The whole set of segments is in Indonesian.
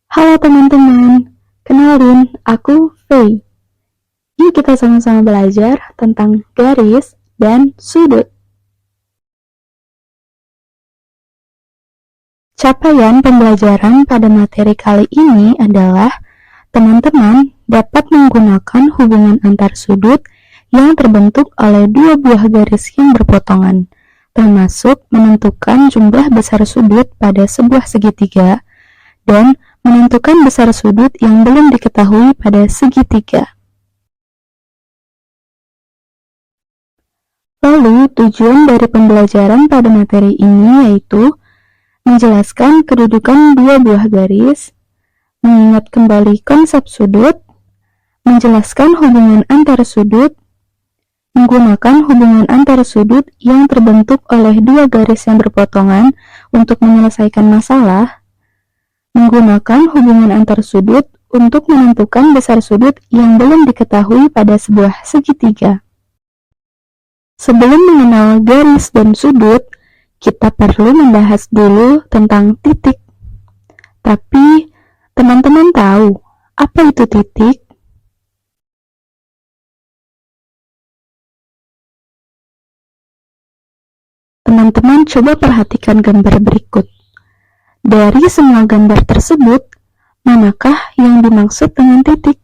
Halo teman-teman, kenalin aku Faye. Yuk kita sama-sama belajar tentang garis dan sudut. Capaian pembelajaran pada materi kali ini adalah teman-teman dapat menggunakan hubungan antar sudut yang terbentuk oleh dua buah garis yang berpotongan, termasuk menentukan jumlah besar sudut pada sebuah segitiga dan menentukan besar sudut yang belum diketahui pada segitiga. Lalu, tujuan dari pembelajaran pada materi ini yaitu menjelaskan kedudukan dua buah garis, mengingat kembali konsep sudut, menjelaskan hubungan antar sudut, menggunakan hubungan antar sudut yang terbentuk oleh dua garis yang berpotongan untuk menyelesaikan masalah, menggunakan hubungan antar sudut untuk menentukan besar sudut yang belum diketahui pada sebuah segitiga. Sebelum mengenal garis dan sudut, kita perlu membahas dulu tentang titik. Tapi, teman-teman tahu apa itu titik? Teman-teman coba perhatikan gambar berikut. Dari semua gambar tersebut, manakah yang dimaksud dengan titik?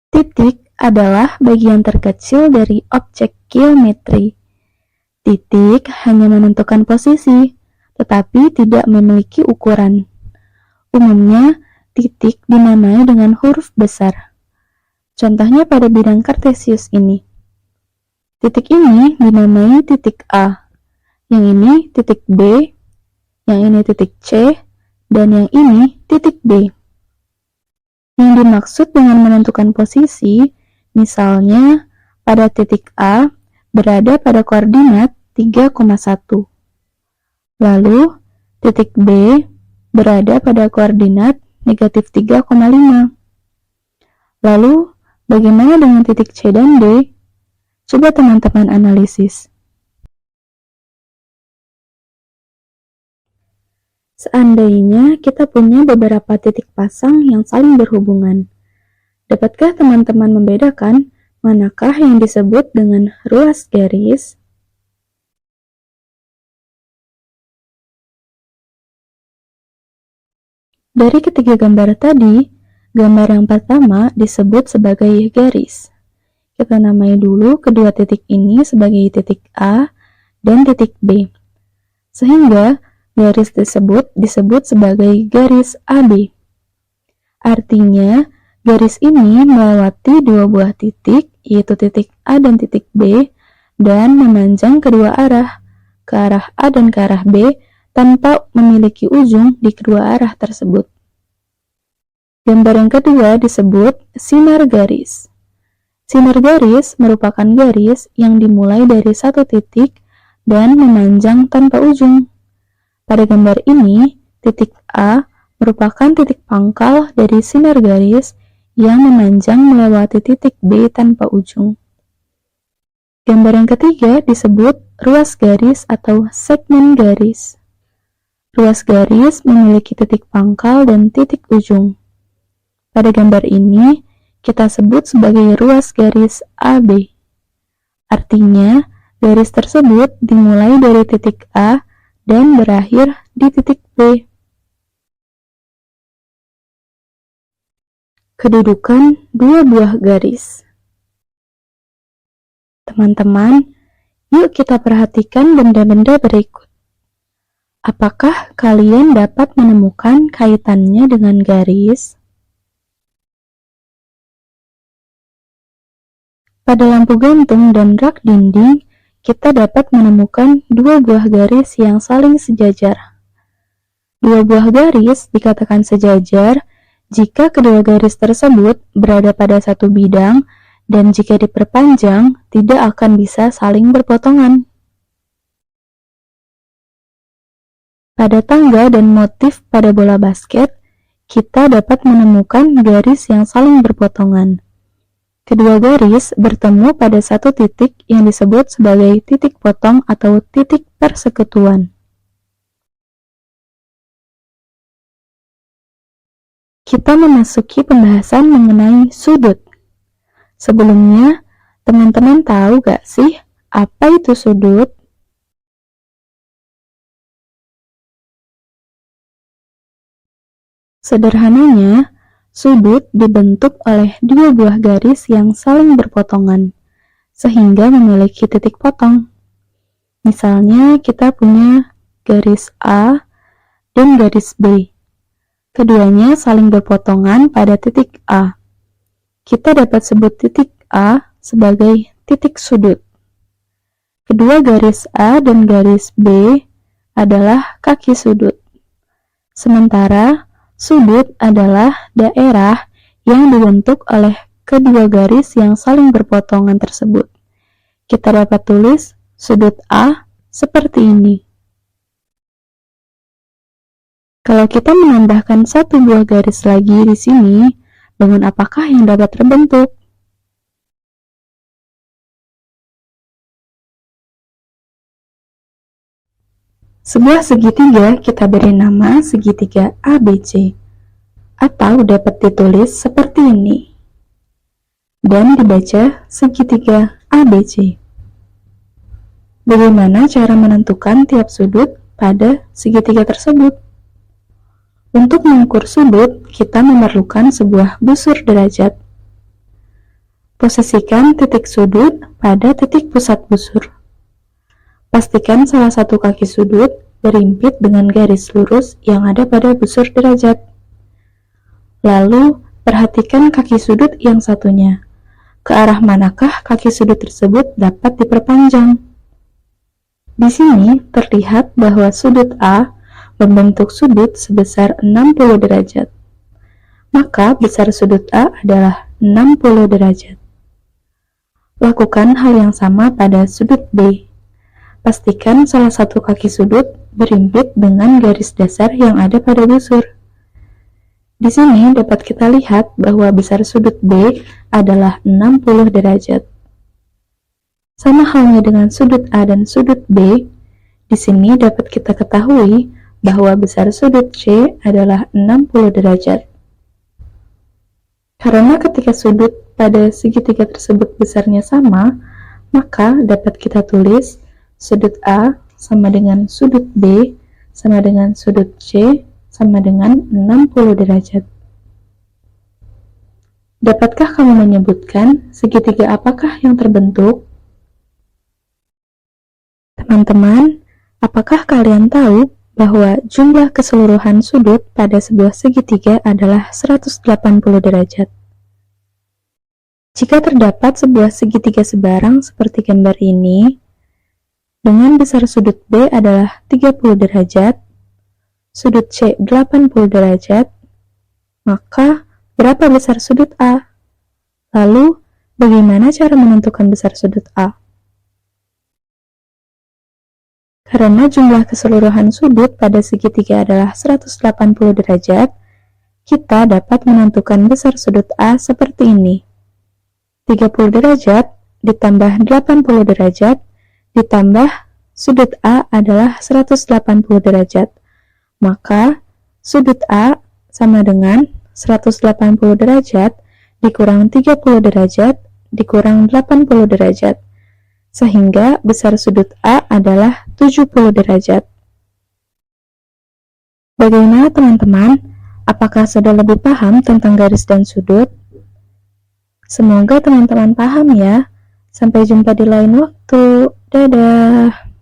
Titik adalah bagian terkecil dari objek geometri. Titik hanya menentukan posisi, tetapi tidak memiliki ukuran. Umumnya, titik dinamai dengan huruf besar. Contohnya pada bidang kartesius ini. Titik ini dinamai titik A, yang ini titik B, yang ini titik C, dan yang ini titik D. Yang dimaksud dengan menentukan posisi, misalnya pada titik A berada pada koordinat 3,1. Lalu, titik B berada pada koordinat negatif 3,5. Lalu, bagaimana dengan titik C dan D? Coba teman-teman analisis. Seandainya kita punya beberapa titik pasang yang saling berhubungan, dapatkah teman-teman membedakan manakah yang disebut dengan ruas garis? Dari ketiga gambar tadi, gambar yang pertama disebut sebagai garis. Kita namai dulu kedua titik ini sebagai titik A dan titik B. Sehingga garis tersebut disebut sebagai garis AB. Artinya, garis ini melewati dua buah titik, yaitu titik A dan titik B, dan memanjang kedua arah, ke arah A dan ke arah B, tanpa memiliki ujung di kedua arah tersebut. Gambar yang kedua disebut sinar garis. Sinar garis merupakan garis yang dimulai dari satu titik dan memanjang tanpa ujung. Pada gambar ini, titik A merupakan titik pangkal dari sinar garis yang memanjang melewati titik B tanpa ujung. Gambar yang ketiga disebut ruas garis atau segmen garis. Ruas garis memiliki titik pangkal dan titik ujung. Pada gambar ini, kita sebut sebagai ruas garis AB. Artinya, garis tersebut dimulai dari titik A dan berakhir di titik B. Kedudukan dua buah garis. Teman-teman, yuk kita perhatikan benda-benda berikut. Apakah kalian dapat menemukan kaitannya dengan garis? Pada lampu gantung dan rak dinding, kita dapat menemukan dua buah garis yang saling sejajar. Dua buah garis dikatakan sejajar jika kedua garis tersebut berada pada satu bidang dan jika diperpanjang tidak akan bisa saling berpotongan. Pada tangga dan motif pada bola basket, kita dapat menemukan garis yang saling berpotongan. Kedua garis bertemu pada satu titik yang disebut sebagai titik potong atau titik persekutuan. Kita memasuki pembahasan mengenai sudut. Sebelumnya, teman-teman tahu gak sih apa itu sudut? Sederhananya, sudut dibentuk oleh dua buah garis yang saling berpotongan, sehingga memiliki titik potong. Misalnya, kita punya garis A dan garis B. Keduanya saling berpotongan pada titik A. Kita dapat sebut titik A sebagai titik sudut. Kedua garis A dan garis B adalah kaki sudut. Sementara sudut adalah daerah yang dibentuk oleh kedua garis yang saling berpotongan tersebut. Kita dapat tulis sudut A seperti ini. Kalau kita menambahkan satu buah garis lagi di sini, bangun apakah yang dapat terbentuk? Sebuah segitiga kita beri nama segitiga ABC, atau dapat ditulis seperti ini, dan dibaca segitiga ABC. Bagaimana cara menentukan tiap sudut pada segitiga tersebut? Untuk mengukur sudut, kita memerlukan sebuah busur derajat. Posisikan titik sudut pada titik pusat busur. Pastikan salah satu kaki sudut berimpit dengan garis lurus yang ada pada busur derajat. Lalu, perhatikan kaki sudut yang satunya. Ke arah manakah kaki sudut tersebut dapat diperpanjang? Di sini terlihat bahwa sudut A membentuk sudut sebesar 60 derajat. Maka besar sudut A adalah 60 derajat. Lakukan hal yang sama pada sudut B. Pastikan salah satu kaki sudut berimpit dengan garis dasar yang ada pada busur. Di sini dapat kita lihat bahwa besar sudut B adalah 60 derajat. Sama halnya dengan sudut A dan sudut B, di sini dapat kita ketahui bahwa besar sudut C adalah 60 derajat. Karena ketika sudut pada segitiga tersebut besarnya sama, maka dapat kita tulis sudut A sama dengan sudut B sama dengan sudut C sama dengan 60 derajat. Dapatkah kamu menyebutkan segitiga apakah yang terbentuk? Teman-teman, apakah kalian tahu bahwa jumlah keseluruhan sudut pada sebuah segitiga adalah 180 derajat? Jika terdapat sebuah segitiga sebarang seperti gambar ini, dengan besar sudut B adalah 30 derajat, sudut C 80 derajat, maka berapa besar sudut A? Lalu, bagaimana cara menentukan besar sudut A? Karena jumlah keseluruhan sudut pada segitiga adalah 180 derajat, kita dapat menentukan besar sudut A seperti ini. 30 derajat ditambah 80 derajat ditambah sudut A adalah 180 derajat. Maka sudut A sama dengan 180 derajat dikurang 30 derajat dikurang 80 derajat. Sehingga besar sudut A adalah 70 derajat. Bagaimana teman-teman? Apakah sudah lebih paham tentang garis dan sudut? Semoga teman-teman paham ya. Sampai jumpa di lain waktu. Dadah.